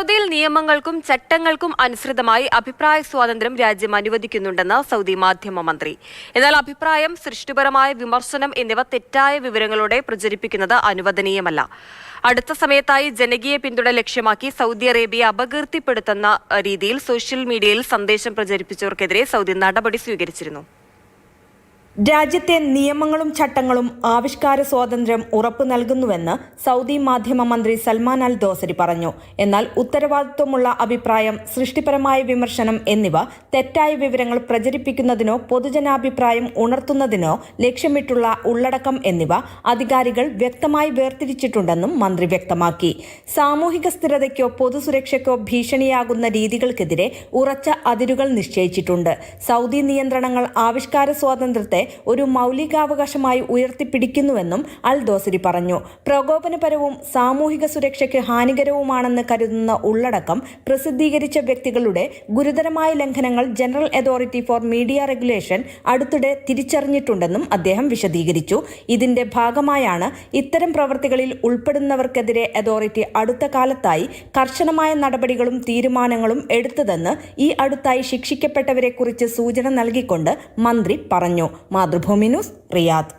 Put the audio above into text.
സൗദിയിൽ നിയമങ്ങൾക്കും ചട്ടങ്ങൾക്കും അനുസൃതമായി അഭിപ്രായ സ്വാതന്ത്ര്യം രാജ്യം അനുവദിക്കുന്നുണ്ടെന്ന് സൗദി മാധ്യമ മന്ത്രി. എന്നാൽ അഭിപ്രായം, സൃഷ്ടിപരമായ വിമർശനം എന്നിവ തെറ്റായ വിവരങ്ങളോടെ പ്രചരിപ്പിക്കുന്നത് അനുവദനീയമല്ല. അടുത്ത സമയത്തായി ജനകീയ പിന്തുണ ലക്ഷ്യമാക്കി സൗദി അറേബ്യയെ അപകീർത്തിപ്പെടുത്തുന്ന രീതിയിൽ സോഷ്യൽ മീഡിയയിൽ സന്ദേശം പ്രചരിപ്പിച്ചവർക്കെതിരെ സൗദി നടപടി സ്വീകരിച്ചിരുന്നു. രാജ്യത്തെ നിയമങ്ങളും ചട്ടങ്ങളും ആവിഷ്കാര സ്വാതന്ത്ര്യം ഉറപ്പു നൽകുന്നുവെന്ന് സൗദി മാധ്യമ മന്ത്രി സൽമാൻ അൽ ദോസരി പറഞ്ഞു. എന്നാൽ ഉത്തരവാദിത്വമുള്ള അഭിപ്രായം, സൃഷ്ടിപരമായ വിമർശനം എന്നിവ തെറ്റായ വിവരങ്ങൾ പ്രചരിപ്പിക്കുന്നതിനോ പൊതുജനാഭിപ്രായം ഉണർത്തുന്നതിനോ ലക്ഷ്യമിട്ടുള്ള ഉള്ളടക്കം എന്നിവ അധികാരികൾ വ്യക്തമായി വേർതിരിച്ചിട്ടുണ്ടെന്നും മന്ത്രി വ്യക്തമാക്കി. സാമൂഹിക സ്ഥിരതയ്ക്കോ പൊതുസുരക്ഷയ്ക്കോ ഭീഷണിയാകുന്ന രീതികൾക്കെതിരെ ഉറച്ച അതിരുകൾ നിശ്ചയിച്ചിട്ടുണ്ട്. സൗദി നിയന്ത്രണങ്ങൾ ആവിഷ്കാര സ്വാതന്ത്ര്യത്തെ ഒരു മൗലികാവകാശമായി ഉയർത്തിപ്പിടിക്കുന്നുവെന്നും അൽ ദോസരി പറഞ്ഞു. പ്രകോപനപരവും സാമൂഹിക സുരക്ഷയ്ക്ക് ഹാനികരവുമാണെന്ന് കരുതുന്ന ഉള്ളടക്കം പ്രസിദ്ധീകരിച്ച വ്യക്തികളുടെ ഗുരുതരമായ ലംഘനങ്ങൾ general authority four media regulation അടുത്തിടെ തിരിച്ചറിഞ്ഞിട്ടുണ്ടെന്നും അദ്ദേഹം വിശദീകരിച്ചു. ഇതിന്റെ ഭാഗമായാണ് ഇത്തരം പ്രവൃത്തികളിൽ ഉൾപ്പെടുന്നവർക്കെതിരെ അതോറിറ്റി അടുത്ത കാലത്തായി കർശനമായ നടപടികളും തീരുമാനങ്ങളും എടുത്തതെന്ന് ഈ അടുത്തായി ശിക്ഷിക്കപ്പെട്ടവരെക്കുറിച്ച് സൂചന നൽകിക്കൊണ്ട് മന്ത്രി പറഞ്ഞു. Mathrubhumi news, Riyadh.